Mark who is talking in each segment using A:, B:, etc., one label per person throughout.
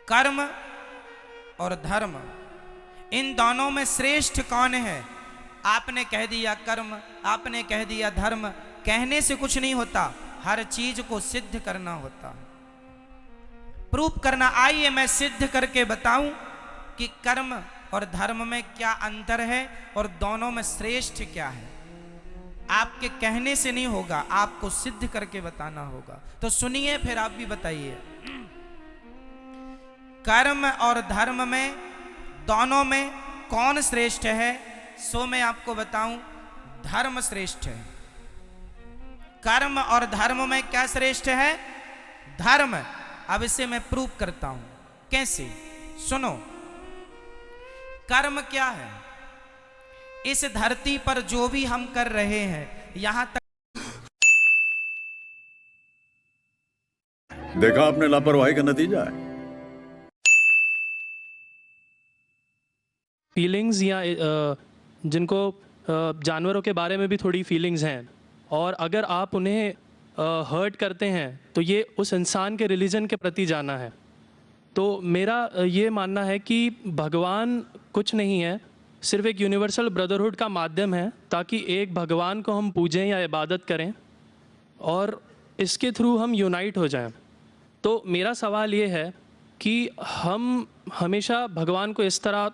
A: कर्म और धर्म, इन दोनों में श्रेष्ठ कौन है? आपने कह दिया कर्म, आपने कह दिया धर्म। कहने से कुछ नहीं होता, हर चीज को सिद्ध करना होता, प्रूफ करना। आइए मैं सिद्ध करके बताऊं कि कर्म और धर्म में क्या अंतर है और दोनों में श्रेष्ठ क्या है। आपके कहने से नहीं होगा, आपको सिद्ध करके बताना होगा। तो सुनिए, फिर आप भी बताइए। कर्म और धर्म में, दोनों में कौन श्रेष्ठ है? सो मैं आपको बताऊं, धर्म श्रेष्ठ है। कर्म और धर्म में क्या श्रेष्ठ है? धर्म। अब इसे मैं प्रूफ करता हूं। कैसे? सुनो। कर्म क्या है? इस धरती पर जो भी हम कर रहे हैं, यहां तक
B: देखा आपने लापरवाही का नतीजा है।
C: फीलिंग्स या जिनको जानवरों के बारे में भी थोड़ी फीलिंग्स हैं, और अगर आप उन्हें हर्ट करते हैं तो ये उस इंसान के रिलीजन के प्रति जाना है। तो मेरा ये मानना है कि भगवान कुछ नहीं है, सिर्फ एक यूनिवर्सल ब्रदरहुड का माध्यम है, ताकि एक भगवान को हम पूजें या इबादत करें और इसके थ्रू हम यूनाइट हो जाएं। तो मेरा सवाल ये है कि हम हमेशा भगवान को इस तरह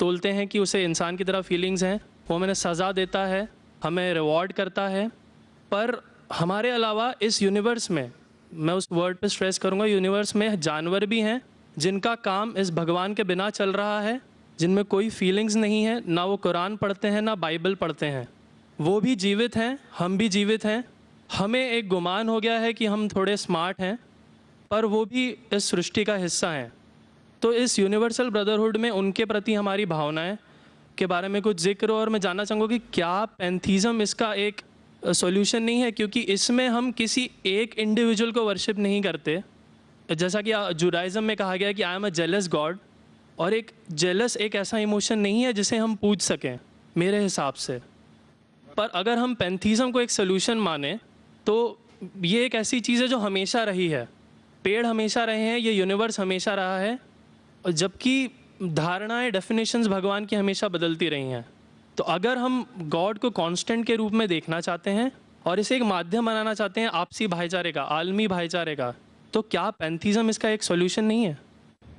C: तोलते हैं कि उसे इंसान की तरह फीलिंग्स हैं, वो हमें सज़ा देता है, हमें रिवॉर्ड करता है, पर हमारे अलावा इस यूनिवर्स में, मैं उस वर्ड पे स्ट्रेस करूँगा, यूनिवर्स में जानवर भी हैं जिनका काम इस भगवान के बिना चल रहा है, जिनमें कोई फीलिंग्स नहीं है, ना वो कुरान पढ़ते हैं ना बाइबल पढ़ते हैं। वो भी जीवित हैं, हम भी जीवित हैं। हमें एक गुमान हो गया है कि हम थोड़े स्मार्ट हैं, पर वो भी इस सृष्टि का हिस्सा हैं। तो इस यूनिवर्सल ब्रदरहुड में उनके प्रति हमारी भावनाएं के बारे में कुछ जिक्र, और मैं जानना चाहूँगा कि क्या पैंथीज़म इसका एक सॉल्यूशन नहीं है? क्योंकि इसमें हम किसी एक इंडिविजुअल को वर्शिप नहीं करते। जैसा कि जुडाइज़म में कहा गया है कि I am a jealous God, और एक जेलस एक ऐसा इमोशन नहीं है जिसे हम पूज सकें मेरे हिसाब से। पर अगर हम पैंथीज़म को एक सॉल्यूशन माने तो ये एक ऐसी चीज़ है जो हमेशा रही है। पेड़ हमेशा रहे हैं, ये यूनिवर्स हमेशा रहा है, जबकि धारणाएं, डेफिनेशंस भगवान की हमेशा बदलती रही हैं। तो अगर हम गॉड को कांस्टेंट के रूप में देखना चाहते हैं और इसे एक माध्यम बनाना चाहते हैं आपसी भाईचारे का, आलमी भाईचारे का, तो क्या पैंथीज़म इसका एक सॉल्यूशन नहीं है?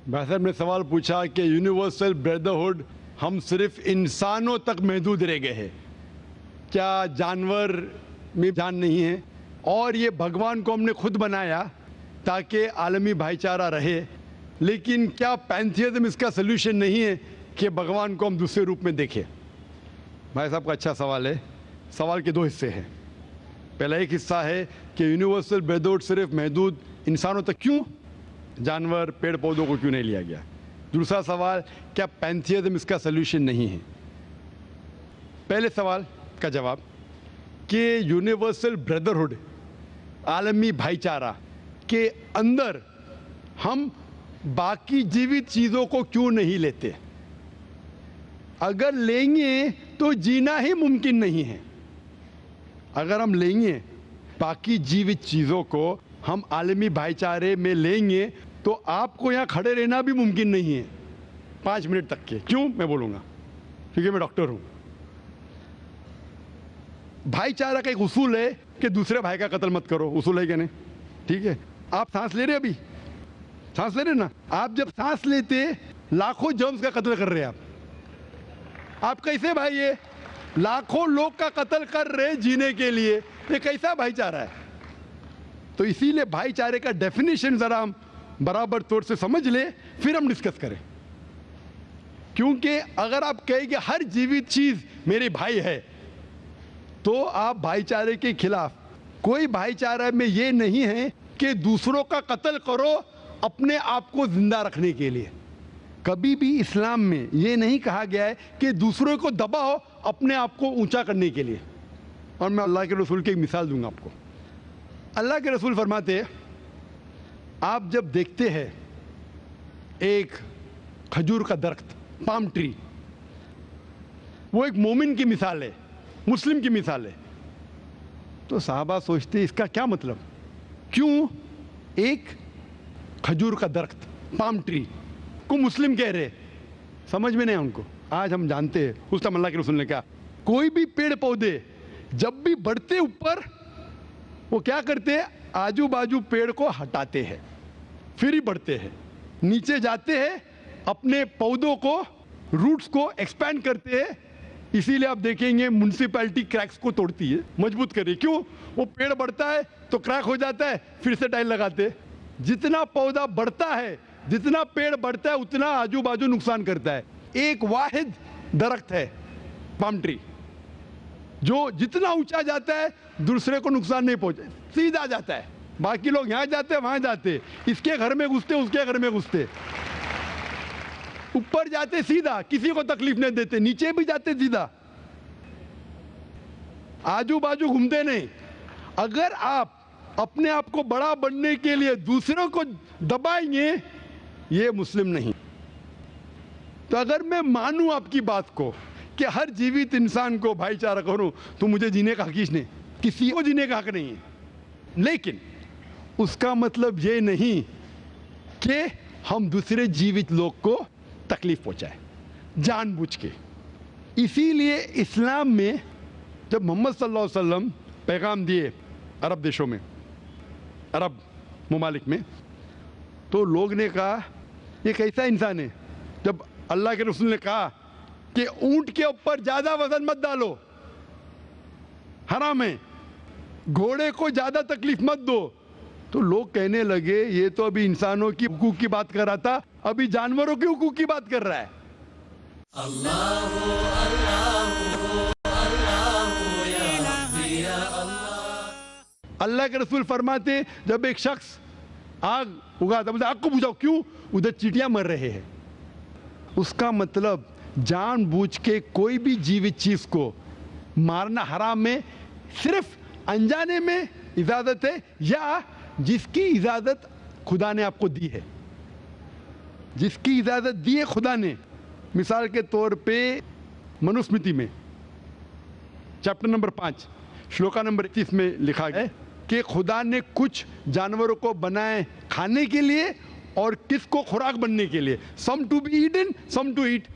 D: भाई साहब ने सवाल पूछा कि यूनिवर्सल ब्रदरहुड हम सिर्फ इंसानों तक महदूद रह गए हैं, क्या जानवर में जान नहीं है? और ये भगवान को हमने खुद बनाया ताकि आलमी भाईचारा रहे, लेकिन क्या पैंथीज़म इसका सल्यूशन नहीं है कि भगवान को हम दूसरे रूप में देखें? भाई साहब का अच्छा सवाल है। सवाल के दो हिस्से हैं। पहला एक हिस्सा है कि यूनिवर्सल ब्रदरहुड सिर्फ महदूद इंसानों तक क्यों, जानवर पेड़ पौधों को क्यों नहीं लिया गया? दूसरा सवाल, क्या पैंथीज़म इसका सल्यूशन नहीं है? पहले सवाल का जवाब कि यूनिवर्सल ब्रदरहुड, आलमी भाईचारा के अंदर हम बाकी जीवित चीज़ों को क्यों नहीं लेते? अगर लेंगे तो जीना ही मुमकिन नहीं है। अगर हम लेंगे बाकी जीवित चीज़ों को, हम आलमी भाईचारे में लेंगे, तो आपको यहाँ खड़े रहना भी मुमकिन नहीं है 5 मिनट तक के। क्यों? मैं बोलूँगा, क्योंकि मैं डॉक्टर हूँ। भाईचारा का एक उसूल है कि दूसरे भाई का कत्ल मत करो, उसूल है क्या नहीं? ठीक है, आप सांस ले रहे अभी, सांस ले रहे ना? आप जब सांस लेते लाखों जर्म्स का कत्ल कर रहे हैं आप कैसे भाई? ये लाखों लोग का कत्ल कर रहे जीने के लिए, ये कैसा भाईचारा है? तो इसीलिए भाईचारे का डेफिनेशन जरा हम बराबर तौर से समझ ले, फिर हम डिस्कस करें। क्योंकि अगर आप कहेंगे हर जीवित चीज मेरे भाई है, तो आप भाईचारे के खिलाफ। कोई भाईचारा में ये नहीं है कि दूसरों का कत्ल करो अपने आप को जिंदा रखने के लिए। कभी भी इस्लाम में ये नहीं कहा गया है कि दूसरों को दबाओ अपने आप को ऊंचा करने के लिए। और मैं अल्लाह के रसूल की एक मिसाल दूंगा आपको। अल्लाह के रसूल फरमाते हैं, आप जब देखते हैं एक खजूर का दरख्त, पाम ट्री, वो एक मोमिन की मिसाल है, मुस्लिम की मिसाल है, तो साहबा सोचते इसका क्या मतलब? क्यों एक खजूर का दरख्त पाम ट्री को मुस्लिम कह रहे, समझ में नहीं उनको। आज हम जानते हैं उस टाइम अल्लाह के रसूल ने कहा कोई भी पेड़ पौधे जब भी बढ़ते ऊपर वो क्या करते हैं, आजू बाजू पेड़ को हटाते हैं फिर ही बढ़ते हैं, नीचे जाते हैं, अपने पौधों को रूट्स को एक्सपैंड करते हैं। इसीलिए आप देखेंगे म्युनिसिपैलिटी क्रैक्स को तोड़ती है, मजबूत करे, क्यों? वो पेड़ बढ़ता है तो क्रैक हो जाता है, फिर से टाइल लगाते हैं। जितना पौधा बढ़ता है, जितना पेड़ बढ़ता है, उतना आजू बाजू नुकसान करता है। एक वाहिद दरख्त है पाम ट्री, जो जितना ऊंचा जाता है दूसरे को नुकसान नहीं पहुंचे, सीधा जाता है। बाकी लोग यहां जाते हैं वहां जाते, इसके घर में घुसते उसके घर में घुसते, ऊपर जाते सीधा, किसी को तकलीफ नहीं देते, नीचे भी जाते सीधा, आजू बाजू घूमते नहीं। अगर आप अपने आप को बड़ा बनने के लिए दूसरों को दबाएंगे, ये मुस्लिम नहीं। तो अगर मैं मानूं आपकी बात को कि हर जीवित इंसान को भाईचारा करूं, तो मुझे जीने का हक ही नहीं, किसी को जीने का हक नहीं है। लेकिन उसका मतलब ये नहीं कि हम दूसरे जीवित लोग को तकलीफ पहुंचाए जानबूझ के। इसीलिए इस्लाम में जब मोहम्मद सल्लल्लाहु अलैहि वसल्लम पैगाम दिए अरब देशों में, अरब ममालिक में, तो लोग ने कहा ये कैसा इंसान है। जब अल्लाह के रसूल ने कहा कि ऊंट के ऊपर ज्यादा वजन मत डालो, हराम है, घोड़े को ज्यादा तकलीफ मत दो, तो लोग कहने लगे ये तो अभी इंसानों की हुकूक की बात कर रहा था, अभी जानवरों के हुकूक की बात कर रहा है। अल्लाह के रसूल फरमाते जब एक शख्स आग उगाता, बोलते आग को बुझाओ, क्यों? उधर चींटियां मर रहे हैं। उसका मतलब जानबूझ के कोई भी जीवित चीज को मारना हराम है। सिर्फ अनजाने में इजाजत है, या जिसकी इजाजत खुदा ने आपको दी है, जिसकी इजाजत दी है खुदा ने। मिसाल के तौर पे मनुस्मृति में चैप्टर नंबर 5 श्लोका नंबर 31 में लिखा गया है कि खुदा ने कुछ जानवरों को बनाए खाने के लिए और किसको खुराक बनने के लिए, some to be eaten some to eat.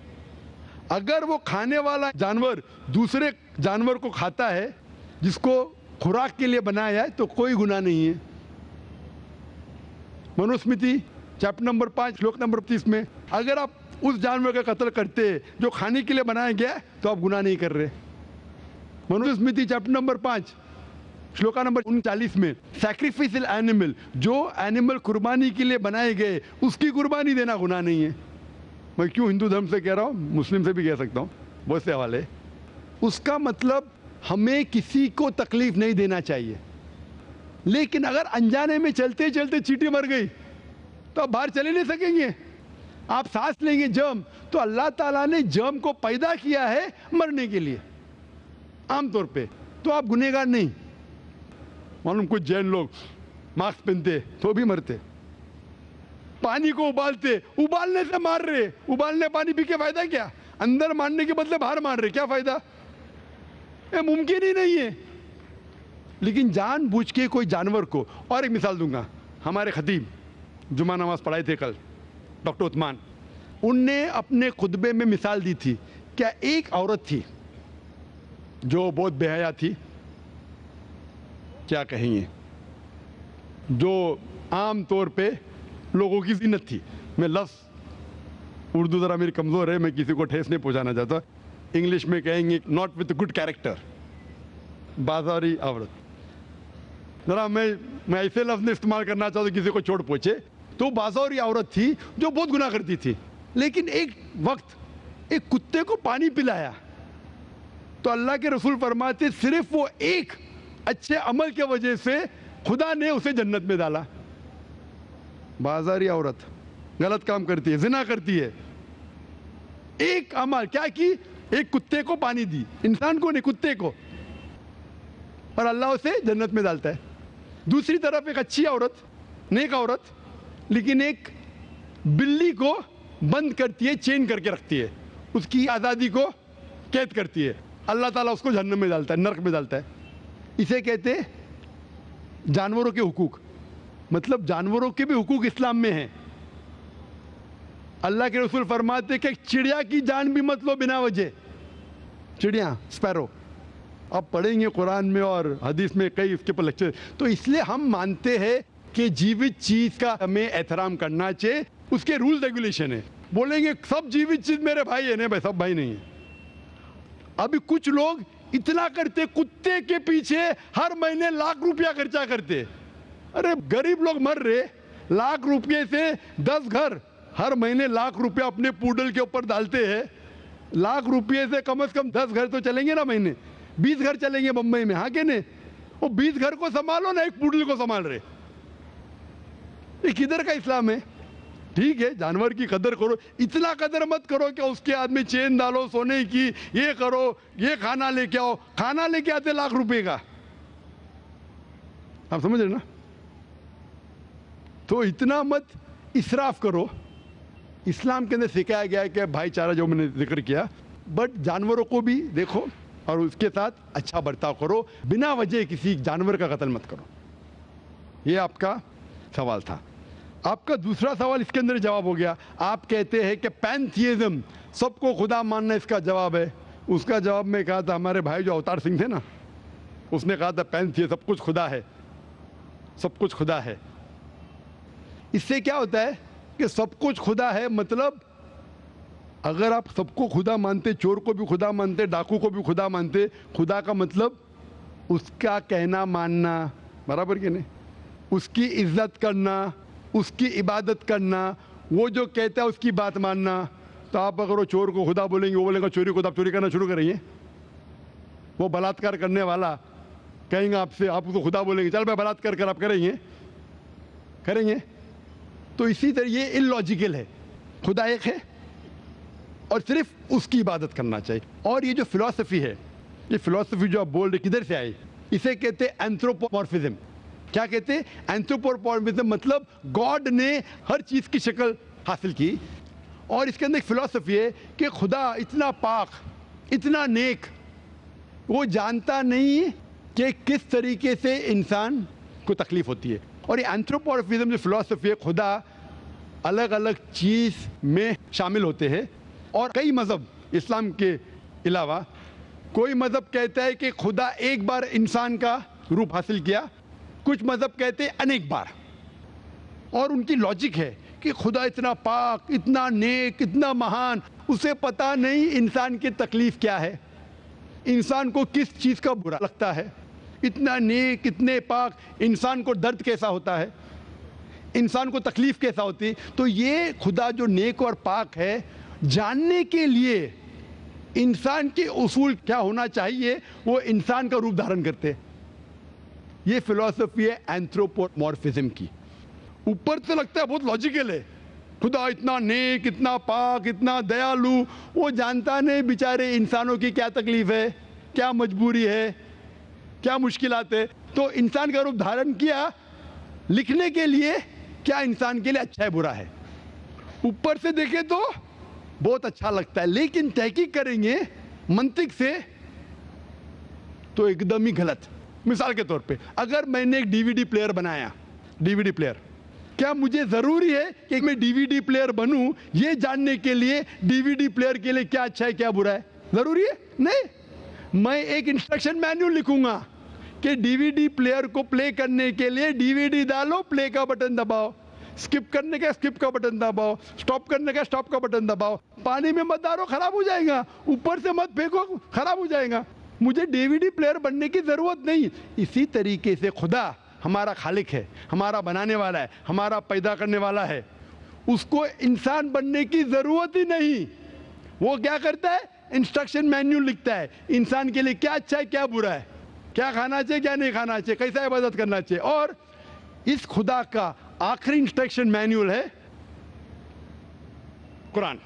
D: अगर वो खाने वाला जानवर दूसरे जानवर को खाता है जिसको खुराक के लिए बनाया है, तो कोई गुनाह नहीं है। मनुस्मृति चैप्टर नंबर 5 श्लोक नंबर 30 में अगर आप उस जानवर का कत्ल करते जो खाने के लिए बनाया गया, तो आप गुनाह नहीं कर रहे। Manusmriti chapter number 5 shloka number 39 में सैक्रिफिशियल एनिमल, जो एनिमल कुर्बानी के लिए बनाए गए, उसकी कुर्बानी देना गुनाह नहीं है। मैं क्यों हिंदू धर्म से कह रहा हूँ, मुस्लिम से भी कह सकता हूँ, बहुत से हवाले। उसका मतलब हमें किसी को तकलीफ नहीं देना चाहिए। लेकिन अगर अनजाने में चलते चलते चींटी मर गई, तो आप बाहर चले नहीं सकेंगे, आप सांस लेंगे जर्म। तो अल्लाह ताला ने जर्म को पैदा किया है मरने के लिए आमतौर पे, तो आप गुनहगार नहीं। मालूम कुछ जैन लोग मास्क पहनते तो भी मरते, पानी को उबालते, उबालने से मार रहे, उबालने पानी पी के फायदा क्या? अंदर मारने के बदले बाहर मार रहे, क्या फायदा? ये मुमकिन ही नहीं है। लेकिन जानबूझ के कोई जानवर को, और एक मिसाल दूंगा, हमारे खतीब जुमा नमाज पढ़ाए थे कल, डॉक्टर उस्मान, उनने अपने खुतबे में मिसाल दी थी। क्या एक औरत थी जो बहुत बेहया थी, क्या कहेंगे, जो आम तौर पे लोगों की जीनत थी। मैं लफ्ज़ उर्दू ज़रा मेरी कमज़ोर है, मैं किसी को ठेस नहीं पहुंचाना चाहता। इंग्लिश में कहेंगे नॉट विथ गुड कैरेक्टर, बाजारी औरत। ज़रा मैं ऐसे लफ्ज़ इस्तेमाल करना चाहता हूँ किसी को चोट पहुँचे, तो बाजारी औरत थी जो बहुत गुनाह करती थी। लेकिन एक वक्त एक कुत्ते को पानी पिलाया, तो अल्लाह के रसूल फरमाते सिर्फ वो एक अच्छे अमल के वजह से खुदा ने उसे जन्नत में डाला। बाजारी औरत गलत काम करती है, जिना करती है, एक अमल क्या की, एक कुत्ते को पानी दी, इंसान को नहीं कुत्ते को, और अल्लाह उसे जन्नत में डालता है। दूसरी तरफ एक अच्छी औरत, नेक औरत, लेकिन एक बिल्ली को बंद करती है, चेन करके रखती है, उसकी आज़ादी को कैद करती है, अल्लाह ताला उसको जहन्नम में डालता है, नरक में डालता है। इसे कहते हैं जानवरों के हुकूक। मतलब जानवरों के भी हुकूक इस्लाम में हैं। अल्लाह के रसूल फरमाते कि चिड़िया की जान भी मत लो बिना वजह। चिड़िया, स्पैरो, अब पढ़ेंगे कुरान में और हदीस में कई इसके पर लेक्चर। तो इसलिए हम मानते हैं कि जीवित चीज का हमें एहतराम करना चाहिए, उसके रूल रेगुलेशन है। बोलेंगे सब जीवित चीज मेरे भाई है, नहीं भाई, सब भाई नहीं है। अभी कुछ लोग इतना करते, कुत्ते के पीछे हर महीने लाख रुपया खर्चा करते। अरे गरीब लोग मर रहे, लाख रुपये से 10 घर हर महीने लाख रुपया अपने पूडल के ऊपर डालते हैं। लाख रुपये से कम 10 घर तो चलेंगे ना महीने, 20 घर चलेंगे मुंबई में, हाँ के नहीं? वो 20 घर को संभालो ना, एक पूडल को संभाल रहे। ये किधर का इस्लाम है? ठीक है, जानवर की कदर करो, इतना कदर मत करो कि उसके हाथ में चेन डालो सोने की, ये करो, ये खाना लेके आओ। खाना लेके आते लाख रुपए का, आप समझ रहे ना? तो इतना मत इसराफ करो। इस्लाम के अंदर सिखाया गया है कि भाईचारा, जो मैंने जिक्र किया, बट जानवरों को भी देखो और उसके साथ अच्छा बर्ताव करो, बिना वजह किसी जानवर का कत्ल मत करो। ये आपका सवाल था। आपका दूसरा सवाल इसके अंदर जवाब हो गया। आप कहते हैं कि पैंथियज्म, सबको खुदा मानना इसका जवाब है। उसका जवाब में कहा था, हमारे भाई जो अवतार सिंह थे ना, उसने कहा था पैंथियज्म, सब कुछ खुदा है, सब कुछ खुदा है। इससे क्या होता है कि सब कुछ खुदा है, मतलब अगर आप सबको खुदा मानते, चोर को भी खुदा मानते, डाकू को भी खुदा मानते, खुदा का मतलब उसका कहना मानना, बराबर कि नहीं? उसकी इज्जत करना, उसकी इबादत करना, वो जो कहता है उसकी बात मानना। तो आप अगर वो चोर को खुदा बोलेंगे, वो बोलेगा चोरी खुदा, आप चोरी करना शुरू करेंगे। वो बलात्कार करने वाला कहेंगे आपसे, आप उसको खुदा बोलेंगे, चल भाई बलात्कार कर, आप करेंगे? करेंगे? तो इसी तरह ये इलॉजिकल है। खुदा एक है और सिर्फ उसकी इबादत करना चाहिए। और ये जो फिलॉसफी है, ये फिलॉसफी जो आप बोल रहे, किधर से आई? इसे कहते हैं एंथ्रोपोमॉर्फिज्म। क्या कहते हैं? एंथ्रोपोमॉर्फिज्म, मतलब गॉड ने हर चीज की शक्ल हासिल की। और इसके अंदर एक फिलॉसफी है कि खुदा इतना पाक, इतना नेक, वो जानता नहीं कि किस तरीके से इंसान को तकलीफ होती है। और ये एंथ्रोपोमॉर्फिज्म जो फिलॉसफी है, खुदा अलग अलग चीज में शामिल होते हैं। और कई मजहब इस्लाम के अलावा, कोई मजहब कहता है कि खुदा एक बार इंसान का रूप हासिल किया, कुछ मजहब कहते हैं अनेक बार। और उनकी लॉजिक है कि खुदा इतना पाक, इतना नेक, इतना महान, उसे पता नहीं इंसान की तकलीफ क्या है, इंसान को किस चीज़ का बुरा लगता है। इतना नेक, इतने पाक, इंसान को दर्द कैसा होता है, इंसान को तकलीफ कैसा होती है। तो ये खुदा जो नेक और पाक है, जानने के लिए इंसान के उसूल क्या होना चाहिए, वो इंसान का रूप धारण करते हैं। ये फिलॉसफी है एंथ्रोपोमॉर्फिज्म की। ऊपर से लगता है बहुत लॉजिकल है, खुदा इतना नेक, इतना पाक, इतना दयालु, वो जानता नहीं बेचारे इंसानों की क्या तकलीफ है, क्या मजबूरी है, क्या मुश्किलात है। तो इंसान का रूप धारण किया लिखने के लिए क्या इंसान के लिए अच्छा है बुरा है। ऊपर से देखे तो बहुत अच्छा लगता है, लेकिन तहकीक करेंगे मंतिक से तो एकदम ही गलत। मिसाल के तौर पे, अगर मैंने एक डीवीडी प्लेयर बनाया, डीवीडी प्लेयर, क्या मुझे जरूरी है कि मैं डीवीडी प्लेयर बनूं ये जानने के लिए डीवीडी प्लेयर के लिए क्या अच्छा है क्या बुरा है? जरूरी है? नहीं। मैं एक इंस्ट्रक्शन मैन्युअल लिखूंगा कि डीवीडी प्लेयर को प्ले करने के लिए डीवीडी डालो, प्ले का बटन दबाओ, स्किप करने का स्किप का बटन दबाओ, स्टॉप करने का स्टॉप का बटन दबाओ। पानी में मत डालो, खराब हो जाएगा, ऊपर से मत फेंको, खराब हो जाएगा। मुझे डीवीडी प्लेयर बनने की जरूरत नहीं। इसी तरीके से खुदा हमारा खालिक है, हमारा बनाने वाला है, हमारा पैदा करने वाला है, उसको इंसान बनने की जरूरत ही नहीं। वो क्या करता है? इंस्ट्रक्शन मैन्युअल लिखता है, इंसान के लिए क्या अच्छा है क्या बुरा है, क्या खाना चाहिए क्या नहीं खाना चाहिए, कैसा इबादत करना चाहिए। और इस खुदा का आखिरी इंस्ट्रक्शन मैन्युअल है कुरान।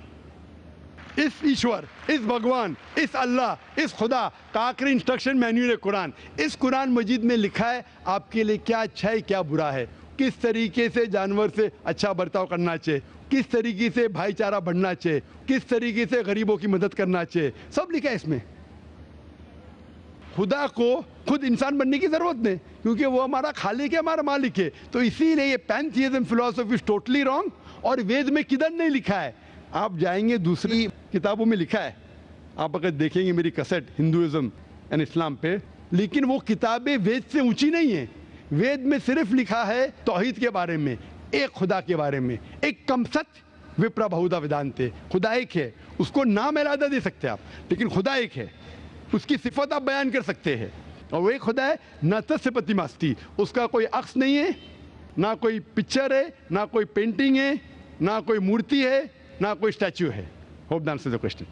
D: इस ईश्वर, इस भगवान, इस अल्लाह, इस खुदा का आखिरी इंस्ट्रक्शन मैन्युअल है कुरान। इस कुरान मजीद में लिखा है आपके लिए क्या अच्छा है क्या बुरा है, किस तरीके से जानवर से अच्छा बर्ताव करना चाहिए, किस तरीके से भाईचारा बढ़ना चाहिए, किस तरीके से गरीबों की मदद करना चाहिए, सब लिखा है इसमें। खुदा को खुद इंसान बनने की जरूरत नहीं, क्योंकि वो हमारा खालिक है, हमारा मालिक है। तो इसीलिए ये पैंथियज्म फिलॉसफी इज टोटली रॉन्ग। और वेद में किधर नहीं लिखा है आप जाएंगे दूसरी किताबों में लिखा है, आप अगर देखेंगे मेरी कैसेट हिंदुइज्म एंड इस्लाम पे, लेकिन वो किताबें वेद से ऊंची नहीं है। वेद में सिर्फ लिखा है तौहीद के बारे में, एक खुदा के बारे में, एक कम सत्य विप्रा बहुधा वेदांते, खुदा एक है, उसको नाम इरादा दे सकते हैं आप, लेकिन खुदा एक है, उसकी सिफत आप बयान कर सकते हैं, और वो एक खुदा है न तस्य प्रतिमास्ति, उसका कोई अक्स नहीं है, ना कोई पिक्चर है, ना कोई पेंटिंग है, ना कोई मूर्ति है, ना कोई स्टैच्यू है। Hope the answer the question.